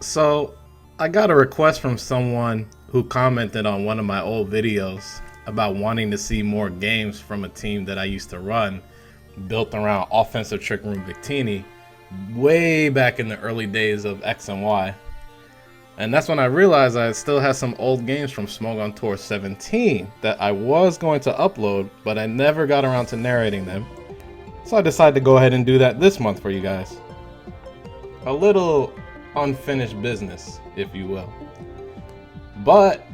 So I got a request from someone who commented on one of my old videos about wanting to see more games from a team that I used to run built around offensive trick room Victini way back in the early days of X and Y. And that's when I realized I still had some old games from Smogon Tour 17 that I was going to upload, but I never got around to narrating them. So I decided to go ahead and do that this month for you guys. A little unfinished business, if you will. But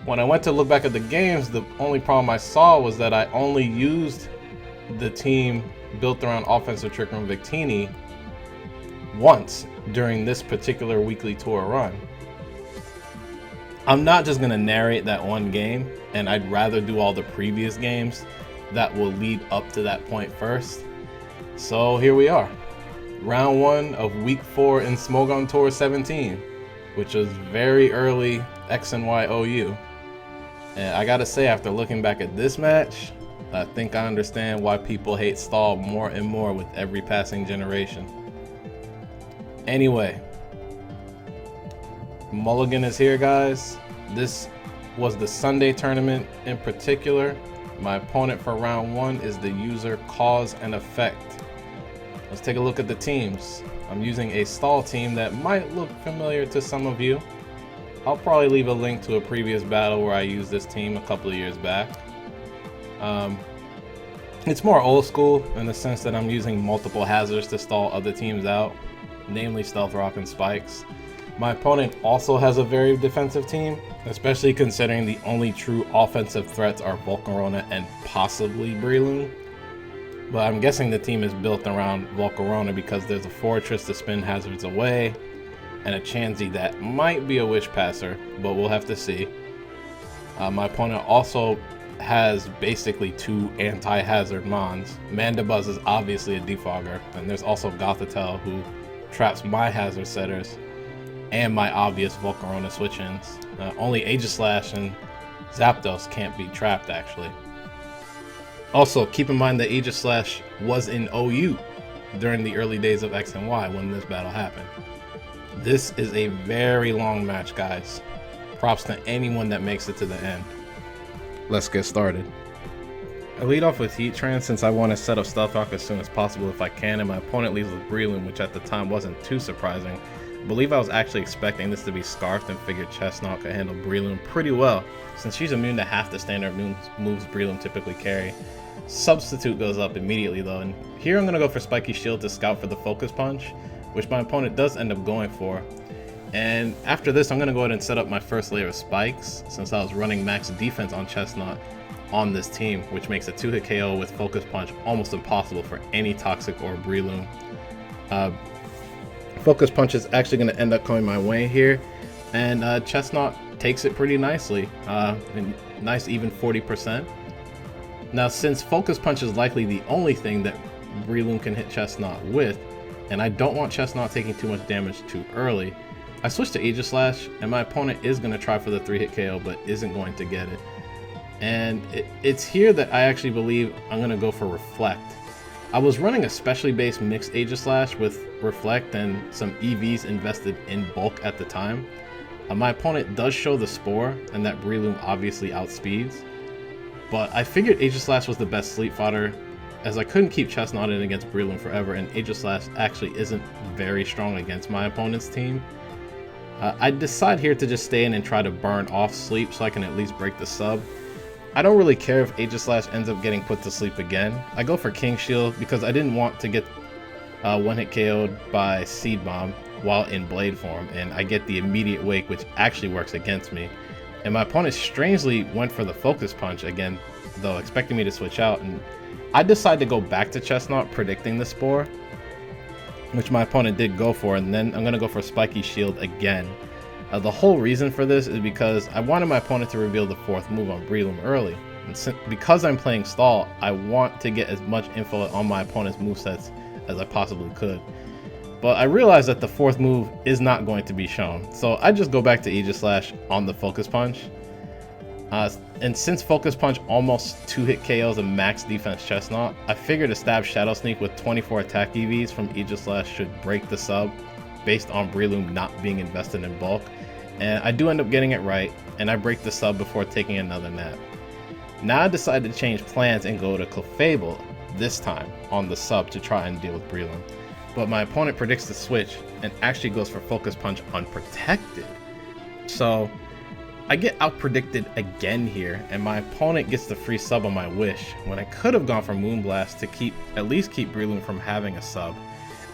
when I went to look back at the games, the only problem I saw was that I only used the team built around offensive trick room Victini once during this particular weekly tour run. I'm not just going to narrate that one game, and I'd rather do all the previous games that will lead up to that point first. So here we are. Round 1 of week 4 in Smogon Tour 17, which was very early X and Y OU. And I gotta say, after looking back at this match, I think I understand why people hate Stall more and more with every passing generation. Anyway, Mulligan is here, guys. This was the Sunday tournament in particular. My opponent for round 1 is the user Cause and Effect. Let's take a look at the teams. I'm using a Stall team that might look familiar to some of you. I'll probably leave a link to a previous battle where I used this team a couple of years back. It's more old school in the sense that I'm using multiple hazards to stall other teams out, namely Stealth Rock and Spikes. My opponent also has a very defensive team, especially considering the only true offensive threats are Volcarona and possibly Breloom. But I'm guessing the team is built around Volcarona because there's a Fortress to spin hazards away, and a Chansey that might be a Wish Passer, but we'll have to see. My opponent also has basically 2 anti-hazard Mons. Mandibuzz is obviously a defogger, and there's also Gothitelle who traps my hazard setters and my obvious Volcarona switch-ins. Only Aegislash and Zapdos can't be trapped, actually. Also, keep in mind that Aegislash was in OU during the early days of X and Y when this battle happened. This is a very long match, guys. Props to anyone that makes it to the end. Let's get started. I lead off with Heatran since I want to set up Stealth Rock as soon as possible if I can, and my opponent leads with Breloom, which at the time wasn't too surprising. I believe I was actually expecting this to be Scarfed and figured Chestnut could handle Breloom pretty well, since she's immune to half the standard moves Breloom typically carry. Substitute goes up immediately though, and here I'm going to go for Spiky Shield to scout for the Focus Punch, which my opponent does end up going for. And after this, I'm going to go ahead and set up my first layer of Spikes, since I was running max defense on Chestnut on this team, which makes a 2-hit KO with Focus Punch almost impossible for any Toxic or Breloom. Focus Punch is actually going to end up coming my way here, and Chestnut takes it pretty nicely, nice even 40%. Now, since Focus Punch is likely the only thing that Breloom can hit Chestnut with, and I don't want Chestnut taking too much damage too early, I switched to Aegislash, and my opponent is going to try for the 3-hit KO, but isn't going to get it. And it's here that I actually believe I'm going to go for Reflect. I was running a specially based mixed Aegislash with Reflect and some EVs invested in bulk at the time. My opponent does show the Spore, and that Breloom obviously outspeeds. But I figured Aegislash was the best sleep fodder, as I couldn't keep Chestnut in against Breloom forever, and Aegislash actually isn't very strong against my opponent's team. I decide here to just stay in and try to burn off sleep so I can at least break the sub. I don't really care if Aegislash ends up getting put to sleep again. I go for King Shield because I didn't want to get 1-hit KO'd by Seed Bomb while in Blade form, and I get the immediate Wake, which actually works against me. And my opponent strangely went for the Focus Punch again, though, expecting me to switch out, and I decided to go back to Chestnut, predicting the Spore, which my opponent did go for, and then I'm going to go for Spiky Shield again. The whole reason for this is because I wanted my opponent to reveal the 4th move on Breloom early. And because I'm playing Stall, I want to get as much info on my opponent's movesets as I possibly could. But I realized that the 4th move is not going to be shown, so I just go back to Aegislash on the Focus Punch. And since Focus Punch almost 2-hit KOs a max defense Chestnut, I figured a stab Shadow Sneak with 24 attack EVs from Aegislash should break the sub based on Breloom not being invested in bulk, and I do end up getting it right, and I break the sub before taking another nap. Now I decide to change plans and go to Clefable, this time on the sub to try and deal with Breloom. But my opponent predicts the switch and actually goes for Focus Punch unprotected. So I get out-predicted again here, and my opponent gets the free sub on my Wish, when I could have gone for Moonblast to at least keep Breloom from having a sub.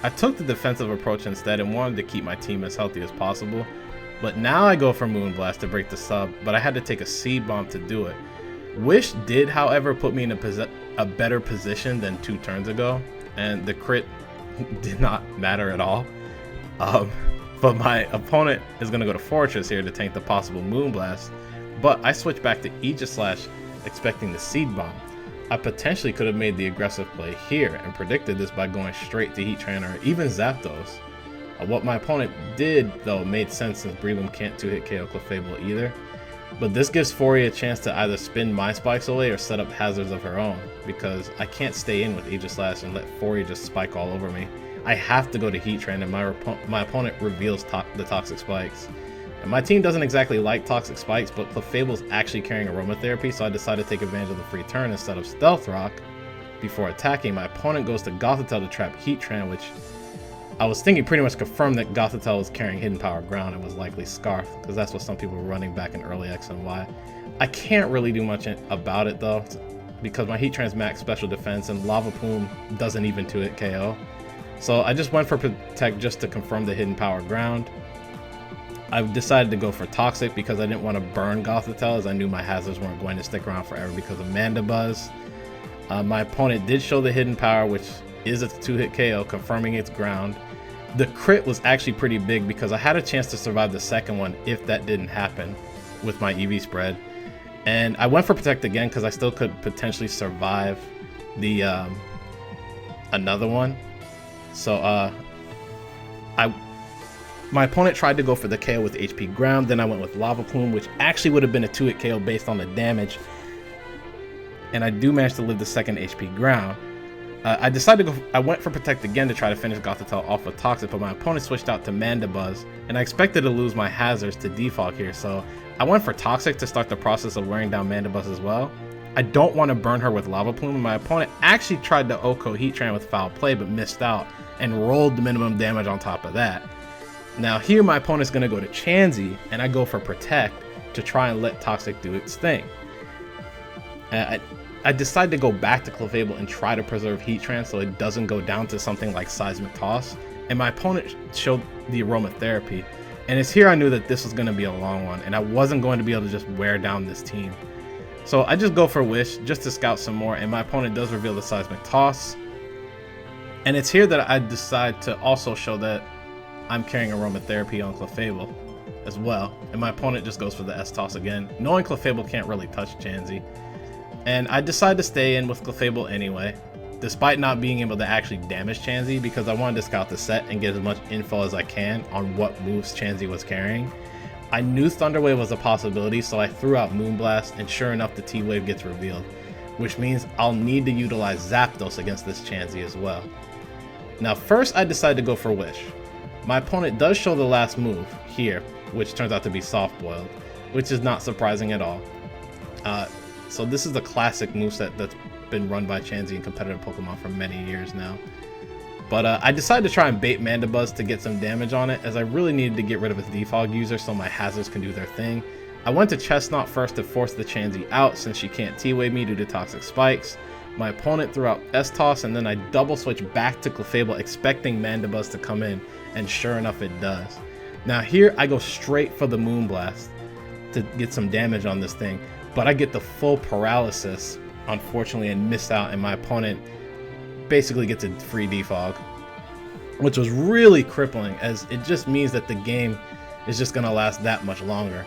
I took the defensive approach instead and wanted to keep my team as healthy as possible, but now I go for Moonblast to break the sub, but I had to take a Seed Bomb to do it. Wish did, however, put me in a better position than 2 turns ago, and the crit did not matter at all. But my opponent is going to go to Fortress here to tank the possible Moonblast, but I switch back to Aegislash expecting the Seed Bomb. I potentially could have made the aggressive play here and predicted this by going straight to Heatran or even Zapdos. What my opponent did, though, made sense since Breloom can't 2-hit KO Clefable either. But this gives Fori a chance to either spin my spikes away or set up hazards of her own, because I can't stay in with Aegislash and let Fori just spike all over me. I have to go to Heatran, and my opponent reveals the Toxic Spikes. And my team doesn't exactly like Toxic Spikes, but Clefable's actually carrying Aromatherapy, so I decided to take advantage of the free turn instead of Stealth Rock. Before attacking, my opponent goes to Gothitelle to trap Heatran, which I was thinking pretty much confirmed that Gothitelle was carrying Hidden Power Ground and was likely Scarf, because that's what some people were running back in early X and Y. I can't really do much about it though, because my Heatran's max special defense and Lava Plume doesn't even 2-hit KO. So I just went for Protect just to confirm the Hidden Power Ground. I decided to go for Toxic because I didn't want to burn Gothitelle, as I knew my hazards weren't going to stick around forever because of Mandibuzz. My opponent did show the Hidden Power, which is a 2-hit KO, confirming its ground. The crit was actually pretty big because I had a chance to survive the second one if that didn't happen with my EV spread. And I went for Protect again because I still could potentially survive the another one. So my opponent tried to go for the KO with HP Ground, then I went with Lava Plume, which actually would have been a 2-hit KO based on the damage. And I do manage to live the second HP Ground. I went for Protect again to try to finish Gothitelle off with Toxic, but my opponent switched out to Mandibuzz, and I expected to lose my hazards to Defog here, so I went for Toxic to start the process of wearing down Mandibuzz as well. I don't want to burn her with Lava Plume, and my opponent actually tried to OHKO Heatran with Foul Play, but missed out, and rolled the minimum damage on top of that. Now here my opponent's going to go to Chansey, and I go for Protect to try and let Toxic do its thing. I decide to go back to Clefable and try to preserve Heatran so it doesn't go down to something like Seismic Toss, and my opponent showed the Aromatherapy, and it's here I knew that this was going to be a long one, and I wasn't going to be able to just wear down this team. So I just go for Wish just to scout some more, and my opponent does reveal the Seismic Toss, and it's here that I decide to also show that I'm carrying Aromatherapy on Clefable as well, and my opponent just goes for the S-Toss again, knowing Clefable can't really touch Chansey. And I decided to stay in with Clefable anyway, despite not being able to actually damage Chansey, because I wanted to scout the set and get as much info as I can on what moves Chansey was carrying. I knew Thunder Wave was a possibility, so I threw out Moonblast, and sure enough the T-Wave gets revealed, which means I'll need to utilize Zapdos against this Chansey as well. Now first I decided to go for Wish. My opponent does show the last move here, which turns out to be Soft Boiled, which is not surprising at all. So this is the classic moveset that's been run by Chansey in competitive Pokemon for many years now. But I decided to try and bait Mandibuzz to get some damage on it, as I really needed to get rid of its Defog user so my hazards can do their thing. I went to Chestnut first to force the Chansey out since she can't T-Wave me due to Toxic Spikes. My opponent threw out S-Toss, and then I double switched back to Clefable expecting Mandibuzz to come in, and sure enough it does. Now here I go straight for the Moonblast to get some damage on this thing, but I get the full paralysis, unfortunately, and miss out, and my opponent basically gets a free Defog, which was really crippling, as it just means that the game is just going to last that much longer.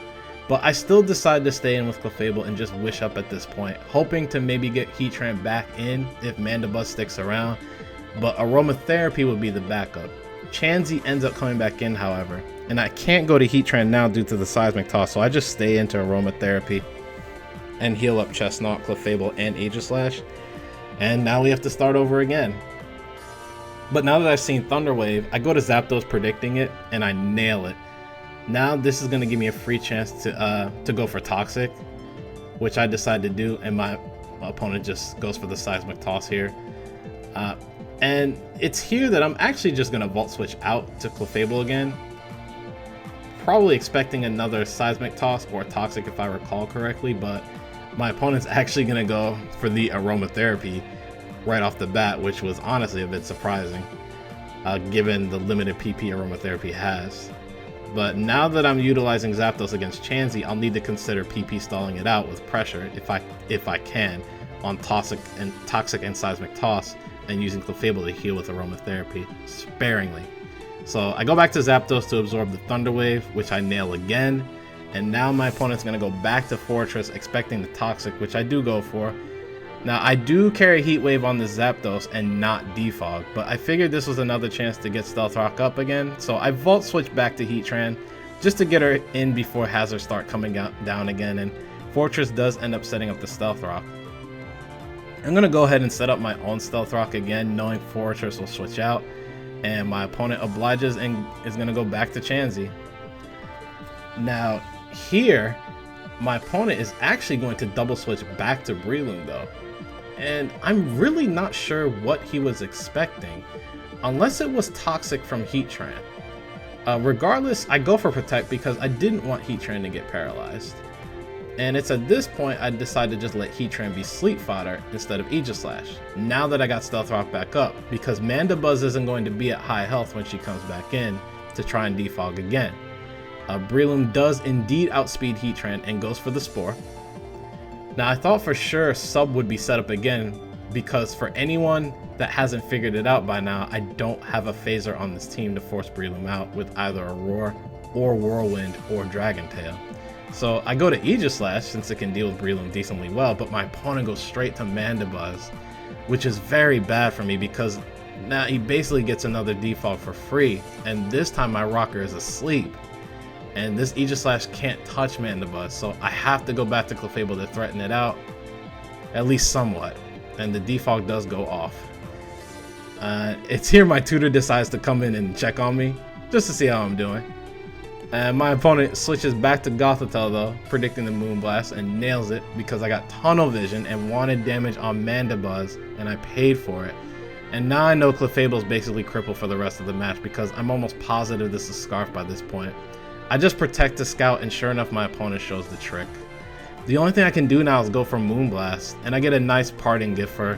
But I still decided to stay in with Clefable and just wish up at this point, hoping to maybe get Heatran back in if Mandibuzz sticks around, but Aromatherapy would be the backup. Chansey ends up coming back in, however, and I can't go to Heatran now due to the Seismic Toss, so I just stay into Aromatherapy and heal up Chestnut, Clefable, and Aegislash. And now we have to start over again. But now that I've seen Thunder Wave, I go to Zapdos predicting it, and I nail it. Now this is going to give me a free chance to go for Toxic, which I decide to do, and my opponent just goes for the Seismic Toss here. And it's here that I'm actually just going to Volt Switch out to Clefable again. Probably expecting another Seismic Toss or Toxic if I recall correctly, but my opponent's actually going to go for the Aromatherapy right off the bat, which was honestly a bit surprising, given the limited PP Aromatherapy has. But now that I'm utilizing Zapdos against Chansey, I'll need to consider PP stalling it out with pressure if I can on Toxic and Seismic Toss, and using Clefable to heal with Aromatherapy sparingly. So I go back to Zapdos to absorb the Thunder Wave, which I nail again. And now my opponent's going to go back to Fortress expecting the Toxic, which I do go for. Now I do carry Heat Wave on the Zapdos and not Defog, but I figured this was another chance to get Stealth Rock up again. So I Volt Switch back to Heatran just to get her in before hazards start coming down again. And Fortress does end up setting up the Stealth Rock. I'm going to go ahead and set up my own Stealth Rock again, knowing Fortress will switch out. And my opponent obliges and is going to go back to Chansey. Now here, my opponent is actually going to double switch back to Breloom though. And I'm really not sure what he was expecting, unless it was Toxic from Heatran. Regardless, I go for Protect because I didn't want Heatran to get paralyzed. And it's at this point I decide to just let Heatran be Sleep Fodder instead of Aegislash, now that I got Stealth Rock back up, because Mandibuzz isn't going to be at high health when she comes back in to try and defog again. Breloom does indeed outspeed Heatran and goes for the Spore. Now I thought for sure Sub would be set up again, because for anyone that hasn't figured it out by now, I don't have a phaser on this team to force Breloom out with either a Roar or Whirlwind or Dragon Tail. So I go to Aegislash since it can deal with Breloom decently well, but my opponent goes straight to Mandibuzz, which is very bad for me because now he basically gets another defog for free, and this time my rocker is asleep. And this Aegislash can't touch Mandibuzz, so I have to go back to Clefable to threaten it out, at least somewhat. And the defog does go off. It's here my tutor decides to come in and check on me, just to see how I'm doing. And my opponent switches back to Gothitelle though, predicting the Moonblast, and nails it because I got Tunnel Vision and wanted damage on Mandibuzz, and I paid for it. And now I know Clefable's basically crippled for the rest of the match because I'm almost positive this is Scarf by this point. I just protect the Scout, and sure enough my opponent shows the trick. The only thing I can do now is go for Moonblast, and I get a nice parting gift for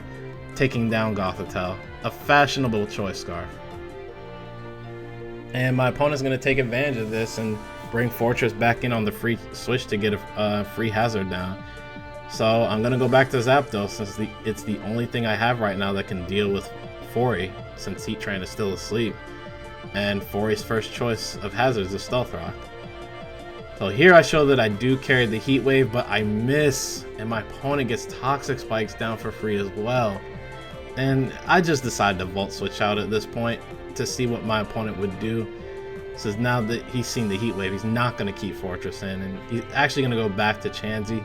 taking down Gothitelle. A fashionable choice, Scarf. And my opponent's going to take advantage of this and bring Fortress back in on the free switch to get a free hazard down. So I'm going to go back to Zapdos since it's the only thing I have right now that can deal with Fori, since Heatran is still asleep. And Fori's first choice of hazards is Stealth Rock. So here I show that I do carry the Heat Wave, but I miss, and my opponent gets Toxic Spikes down for free as well. And I just decided to Volt Switch out at this point to see what my opponent would do. Since now that he's seen the Heat Wave, he's not going to keep Fortress in, and he's actually going to go back to Chansey.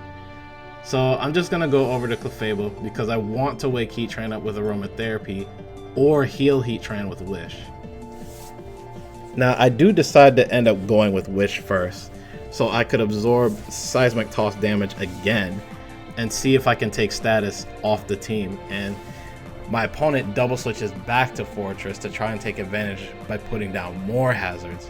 So I'm just going to go over to Clefable because I want to wake Heatran up with Aromatherapy or heal Heatran with Wish. Now I do decide to end up going with Wish first, so I could absorb Seismic Toss damage again and see if I can take status off the team. And my opponent double switches back to Fortress to try and take advantage by putting down more hazards.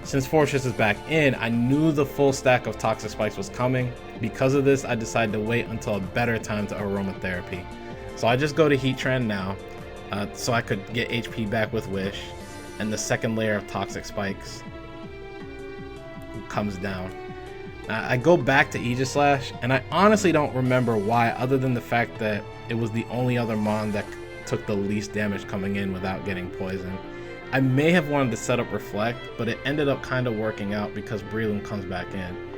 Since Fortress is back in, I knew the full stack of Toxic Spikes was coming. Because of this, I decided to wait until a better time to Aromatherapy. So I just go to Heatran now, so I could get HP back with Wish, and the second layer of Toxic Spikes comes down. I go back to Aegislash, and I honestly don't remember why, other than the fact that it was the only other Mon that took the least damage coming in without getting poisoned. I may have wanted to set up Reflect, but it ended up kind of working out because Breloom comes back in.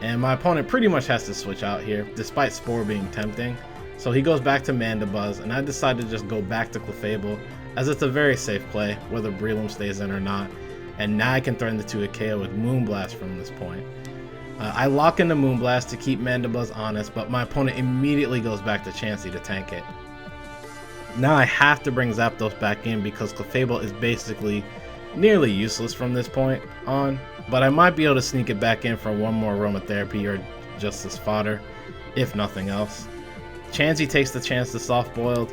And my opponent pretty much has to switch out here, despite Spore being tempting. So he goes back to Mandibuzz, and I decided to just go back to Clefable, as it's a very safe play, whether Breloom stays in or not. And now I can threaten the 2 KO with Moonblast from this point. I lock into Moonblast to keep Mandibuzz honest, but my opponent immediately goes back to Chansey to tank it. Now I have to bring Zapdos back in because Clefable is basically nearly useless from this point on, but I might be able to sneak it back in for one more aromatherapy or just as fodder, if nothing else. Chansey takes the chance to soft boiled,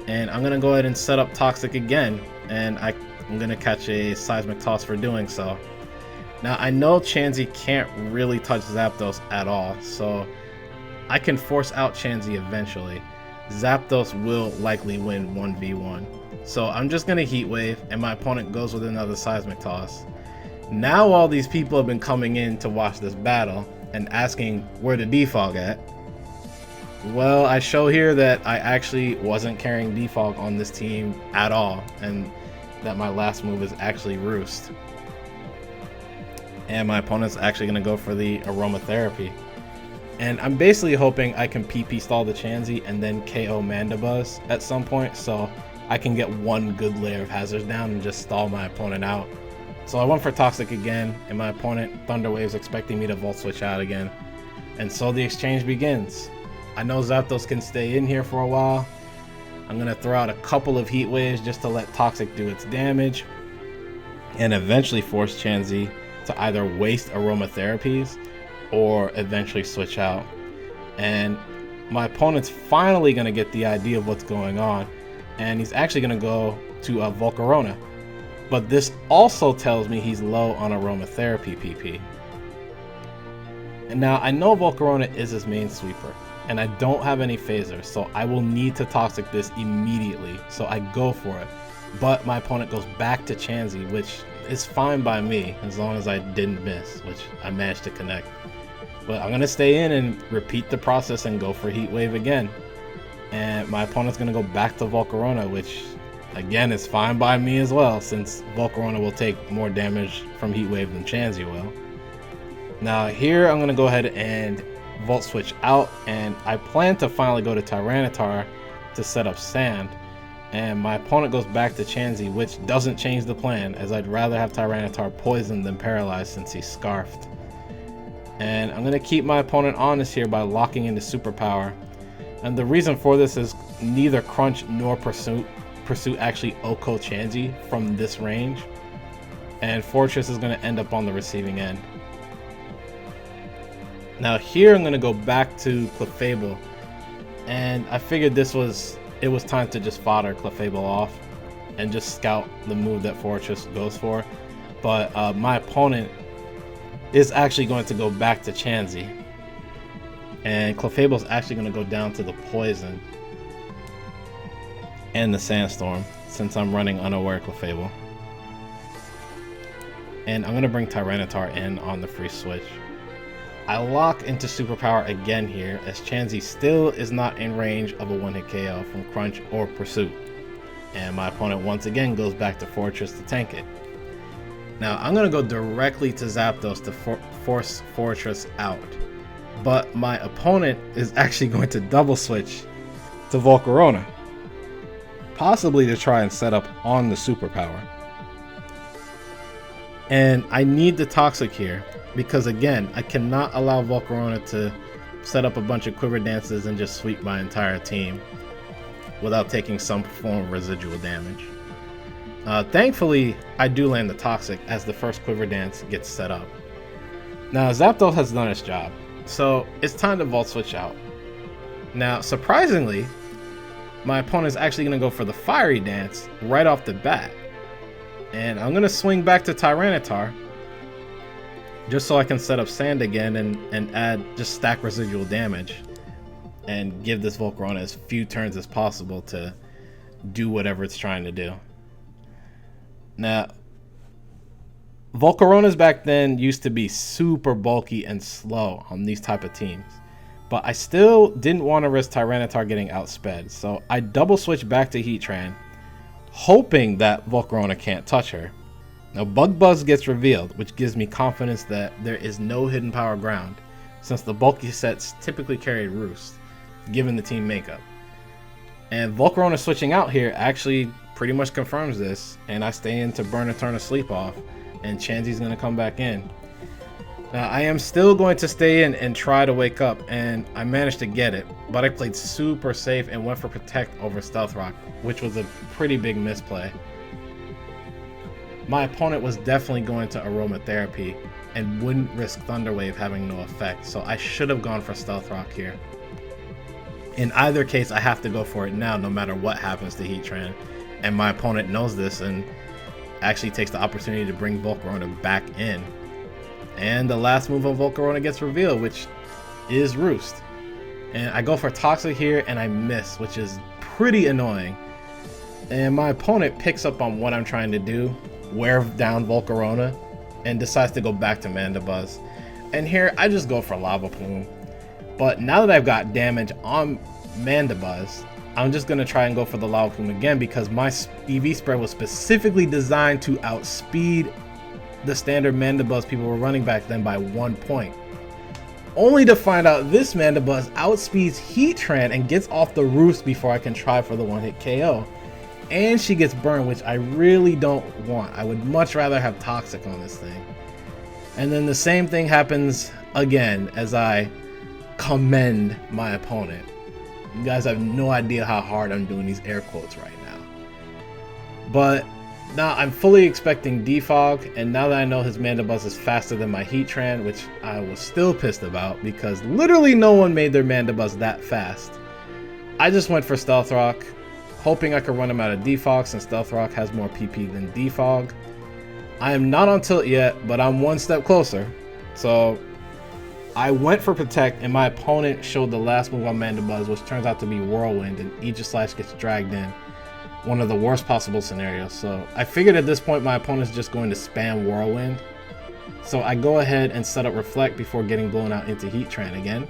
and I'm gonna go ahead and set up Toxic again, and I'm gonna catch a Seismic Toss for doing so. Now I know Chansey can't really touch Zapdos at all, so I can force out Chansey eventually. Zapdos will likely win 1v1. So I'm just going to Heat Wave, and my opponent goes with another Seismic Toss. Now all these people have been coming in to watch this battle and asking where the Defog at. Well, I show here that I actually wasn't carrying Defog on this team at all, and that my last move is actually Roost. And my opponent's actually going to go for the Aromatherapy. And I'm basically hoping I can PP stall the Chansey and then KO Mandibuzz at some point, so I can get one good layer of hazards down and just stall my opponent out. So I went for Toxic again, and my opponent Thunder Wave's expecting me to Volt Switch out again. And so the exchange begins. I know Zapdos can stay in here for a while. I'm going to throw out a couple of Heat Waves just to let Toxic do its damage, and eventually force Chansey to either waste Aromatherapies or eventually switch out. And my opponent's finally going to get the idea of what's going on, and he's actually going to go to a Volcarona. But this also tells me he's low on Aromatherapy PP. And now I know Volcarona is his main sweeper, and I don't have any phasers, so I will need to Toxic this immediately, so I go for it. But my opponent goes back to Chansey, which is fine by me as long as I didn't miss, which I managed to connect. But I'm going to stay in and repeat the process and go for Heat Wave again. And my opponent's going to go back to Volcarona, which again is fine by me as well, since Volcarona will take more damage from Heat Wave than Chansey will. Now here I'm going to go ahead and Volt Switch out, and I plan to finally go to Tyranitar to set up Sand. And my opponent goes back to Chansey, which doesn't change the plan, as I'd rather have Tyranitar poisoned than paralyzed since he's Scarfed. And I'm going to keep my opponent honest here by locking into Superpower. And the reason for this is neither Crunch nor Pursuit actually OHKO Chansey from this range. And Fortress is going to end up on the receiving end. Now here I'm going to go back to Clefable. And I figured it was time to just fodder Clefable off and just scout the move that Fortress goes for. But my opponent is actually going to go back to Chansey, and Clefable's actually going to go down to the Poison and the Sandstorm since I'm running Unaware Clefable. And I'm going to bring Tyranitar in on the free switch. I lock into Superpower again here, as Chansey still is not in range of a one-hit KO from Crunch or Pursuit. And my opponent once again goes back to Fortress to tank it. Now I'm going to go directly to Zapdos to force Fortress out. But my opponent is actually going to double switch to Volcarona, possibly to try and set up on the Superpower. And I need the Toxic here, because again, I cannot allow Volcarona to set up a bunch of Quiver Dances and just sweep my entire team without taking some form of residual damage. Thankfully, I do land the Toxic as the first Quiver Dance gets set up. Now, Zapdos has done its job, so it's time to Volt Switch out. Now, surprisingly, my opponent is actually going to go for the Fiery Dance right off the bat. And I'm going to swing back to Tyranitar, just so I can set up Sand again and add, just stack residual damage and give this Volcarona as few turns as possible to do whatever it's trying to do. Now, Volcaronas back then used to be super bulky and slow on these type of teams, but I still didn't want to risk Tyranitar getting outsped, so I double switched back to Heatran, hoping that Volcarona can't touch her. Now Bug Buzz gets revealed, which gives me confidence that there is no hidden power ground, since the bulky sets typically carried Roost, given the team makeup. And Volcarona switching out here actually pretty much confirms this, and I stay in to burn a turn of sleep off, and Chansey's going to come back in. Now, I am still going to stay in and try to wake up, and I managed to get it, but I played super safe and went for Protect over Stealth Rock, which was a pretty big misplay. My opponent was definitely going to Aromatherapy and wouldn't risk Thunder Wave having no effect, so I should have gone for Stealth Rock here. In either case, I have to go for it now no matter what happens to Heatran, and my opponent knows this and actually takes the opportunity to bring Volcarona back in. And the last move on Volcarona gets revealed, which is Roost. And I go for Toxic here and I miss, which is pretty annoying. And my opponent picks up on what I'm trying to do, wear down Volcarona, and decides to go back to Mandibuzz. And here I just go for Lava Plume. But now that I've got damage on Mandibuzz, I'm just going to try and go for the Lava Plume again because my EV spread was specifically designed to outspeed the standard Mandibuzz people were running back then by 1 point. Only to find out this Mandibuzz outspeeds Heatran and gets off the Roost before I can try for the one-hit KO. And she gets burned, which I really don't want. I would much rather have Toxic on this thing. And then the same thing happens again as I commend my opponent. You guys have no idea how hard I'm doing these air quotes right now. But now I'm fully expecting Defog, and now that I know his Mandibuzz is faster than my Heatran, which I was still pissed about because literally no one made their Mandibuzz that fast, I just went for Stealth Rock, hoping I could run him out of Defog since Stealth Rock has more PP than Defog. I am not on tilt yet, but I'm one step closer. So I went for Protect, and my opponent showed the last move on Mandibuzz, which turns out to be Whirlwind, and Aegislash gets dragged in. One of the worst possible scenarios. So I figured at this point my opponent's just going to spam Whirlwind. So I go ahead and set up Reflect before getting blown out into Heatran again.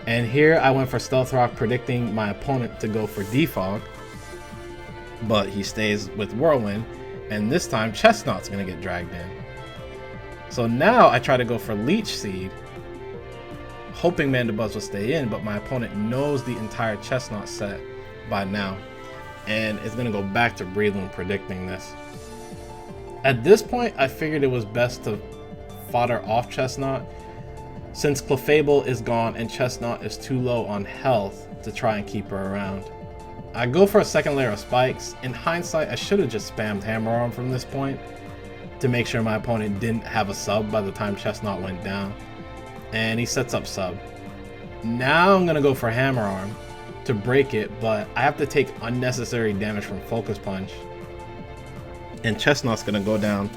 And here I went for Stealth Rock, predicting my opponent to go for Defog. But he stays with Whirlwind, and this time Chestnut's going to get dragged in. So now I try to go for Leech Seed, hoping Mandibuzz will stay in, but my opponent knows the entire Chestnut set by now, and is going to go back to Breloom, predicting this. At this point, I figured it was best to fodder off Chestnut, since Clefable is gone and Chestnut is too low on health to try and keep her around. I go for a second layer of spikes. In hindsight, I should have just spammed Hammer Arm from this point to make sure my opponent didn't have a sub by the time Chestnut went down. And he sets up sub. Now I'm going to go for Hammer Arm to break it, but I have to take unnecessary damage from Focus Punch. And Chestnut's going to go down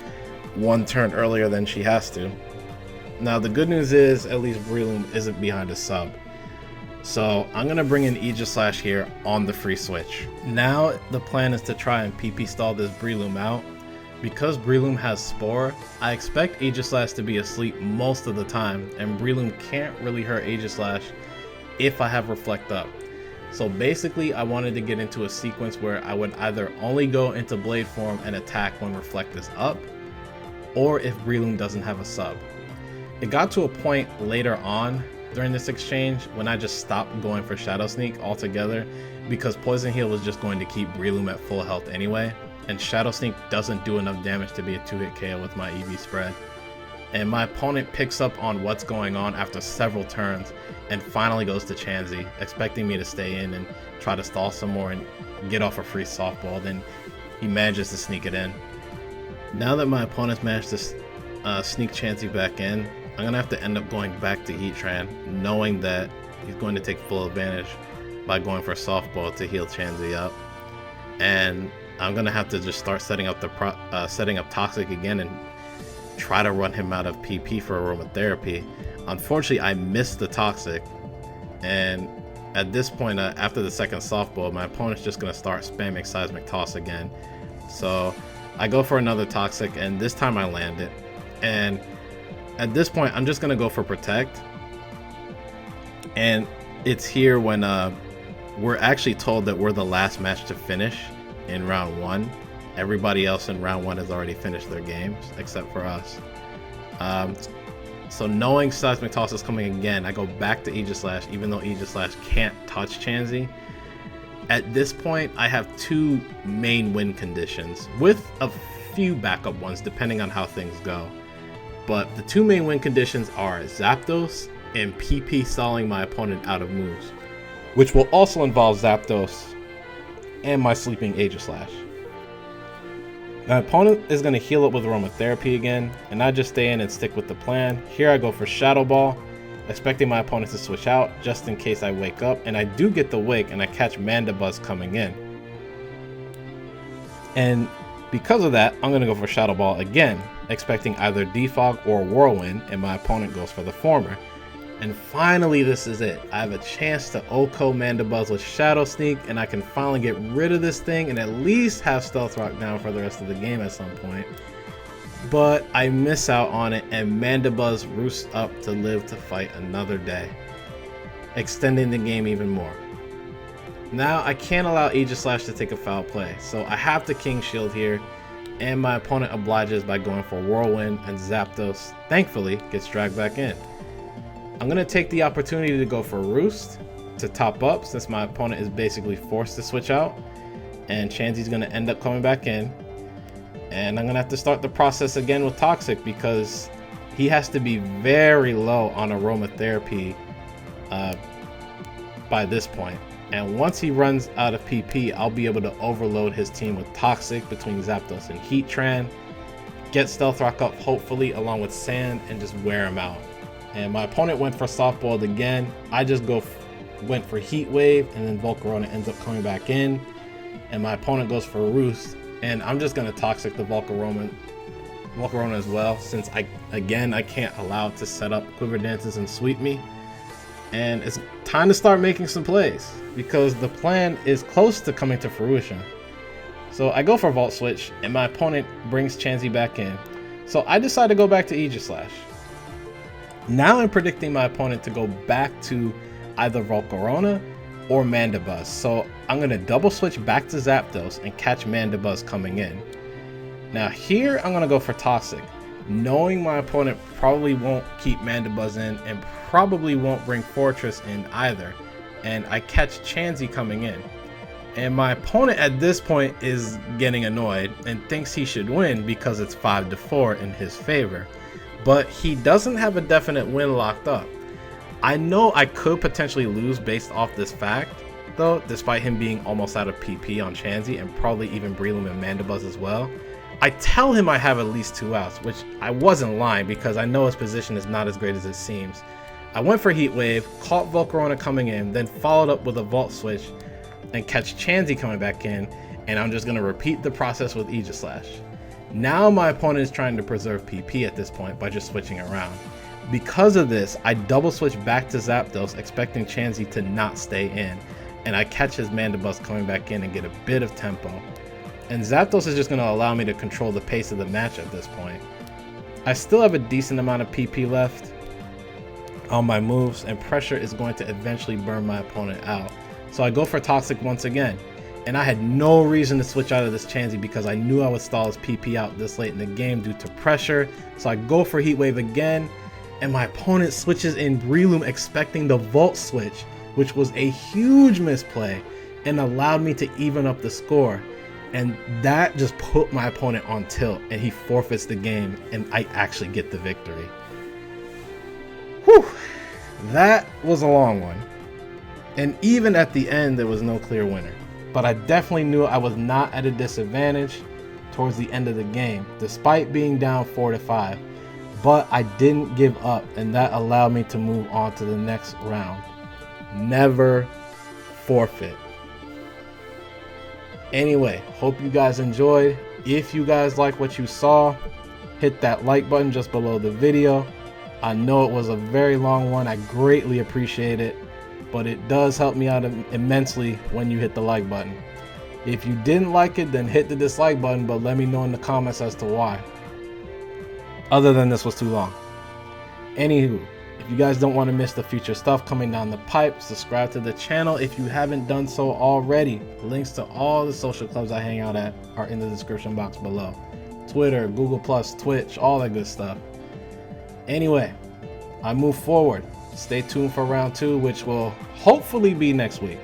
one turn earlier than she has to. Now the good news is at least Breloom isn't behind a sub. So I'm going to bring in Aegislash here on the free switch. Now the plan is to try and PP stall this Breloom out. Because Breloom has Spore, I expect Aegislash to be asleep most of the time, and Breloom can't really hurt Aegislash if I have Reflect up. So basically I wanted to get into a sequence where I would either only go into Blade form and attack when Reflect is up, or if Breloom doesn't have a sub. It got to a point later on during this exchange when I just stopped going for Shadow Sneak altogether because Poison Heal was just going to keep Breloom at full health anyway, and Shadow Sneak doesn't do enough damage to be a 2-hit KO with my EV spread. And my opponent picks up on what's going on after several turns and finally goes to Chansey, expecting me to stay in and try to stall some more and get off a free softball. Then he manages to sneak it in. Now that my opponent's managed to sneak Chansey back in, I'm going to have to end up going back to Heatran, knowing that he's going to take full advantage by going for a softball to heal Chansey up. And I'm going to have to just start setting up Toxic again and try to run him out of PP for Aromatherapy. Unfortunately, I missed the Toxic, and at this point, after the second softball, my opponent's just going to start spamming Seismic Toss again. So I go for another Toxic, and this time I land it. And at this point, I'm just going to go for Protect. And it's here when we're actually told that we're the last match to finish in round 1. Everybody else in round 1 has already finished their games, except for us. So knowing Seismic Toss is coming again, I go back to Aegislash, even though Aegislash can't touch Chansey. At this point, I have 2 main win conditions, with a few backup ones, depending on how things go. but the two main win conditions are Zapdos and PP stalling my opponent out of moves, which will also involve Zapdos and my sleeping Aegislash. My opponent is going to heal up with Aromatherapy again, and I just stay in and stick with the plan. Here I go for Shadow Ball, expecting my opponent to switch out just in case I wake up, and I do get the wake and I catch Mandibuzz coming in. And because of that, I'm going to go for Shadow Ball again, expecting either Defog or Whirlwind, and my opponent goes for the former. And finally, this is it. I have a chance to OHKO Mandibuzz with Shadow Sneak, and I can finally get rid of this thing and at least have Stealth Rock down for the rest of the game at some point. But I miss out on it, and Mandibuzz roosts up to live to fight another day, extending the game even more. Now I can't allow Aegislash to take a foul play, so I have to King Shield here, and my opponent obliges by going for Whirlwind, and Zapdos, thankfully, gets dragged back in. I'm going to take the opportunity to go for Roost to top up, since my opponent is basically forced to switch out, and Chansey's going to end up coming back in. And I'm going to have to start the process again with Toxic, because he has to be very low on Aromatherapy by this point. And once he runs out of PP, I'll be able to overload his team with Toxic between Zapdos and Heatran, get Stealth Rock up hopefully along with Sand, and just wear him out. And my opponent went for Softballed again. I just went for Heat Wave, and then Volcarona ends up coming back in. And my opponent goes for Roost, and I'm just gonna Toxic the Volcarona as well, since I can't allow it to set up Quiver Dances and sweep me. And it's time to start making some plays, because the plan is close to coming to fruition. So I go for Volt Switch, and my opponent brings Chansey back in. So I decide to go back to Aegislash. Now I'm predicting my opponent to go back to either Volcarona or Mandibuzz. So I'm going to double switch back to Zapdos and catch Mandibuzz coming in. Now here I'm going to go for Toxic, knowing my opponent probably won't keep Mandibuzz in and probably won't bring Fortress in either. And I catch Chansey coming in. And my opponent at this point is getting annoyed and thinks he should win because it's 5-4 in his favor. But he doesn't have a definite win locked up. I know I could potentially lose based off this fact, though, despite him being almost out of PP on Chansey and probably even Breloom and Mandibuzz as well. I tell him I have at least 2 outs, which I wasn't lying because I know his position is not as great as it seems. I went for Heat Wave, caught Volcarona coming in, then followed up with a Volt Switch and catch Chansey coming back in, and I'm just going to repeat the process with Aegislash. Now my opponent is trying to preserve PP at this point by just switching around. Because of this, I double switch back to Zapdos, expecting Chansey to not stay in, and I catch his Mandibuzz coming back in and get a bit of tempo. And Zapdos is just going to allow me to control the pace of the match at this point. I still have a decent amount of PP left on my moves, and pressure is going to eventually burn my opponent out. So I go for Toxic once again. And I had no reason to switch out of this Chansey because I knew I would stall his PP out this late in the game due to pressure. So I go for Heat Wave again, and my opponent switches in Breloom expecting the Volt Switch, which was a huge misplay and allowed me to even up the score. And that just put my opponent on tilt, and he forfeits the game, and I actually get the victory. Whew, that was a long one. And even at the end, there was no clear winner. But I definitely knew I was not at a disadvantage towards the end of the game, despite being down 4-5. But I didn't give up, and that allowed me to move on to the next round. Never forfeit. Anyway, hope you guys enjoyed. If you guys like what you saw, hit that like button just below the video. I know it was a very long one. I greatly appreciate it. But it does help me out immensely when you hit the like button. If you didn't like it, then hit the dislike button, but let me know in the comments as to why. Other than this was too long. Anywho, if you guys don't want to miss the future stuff coming down the pipe, subscribe to the channel if you haven't done so already. Links to all the social clubs I hang out at are in the description box below. Twitter, Google+, Twitch, all that good stuff. Anyway, I move forward. Stay tuned for round 2, which will hopefully be next week.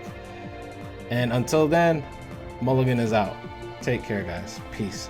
And until then, Mulligan is out. Take care, guys. Peace.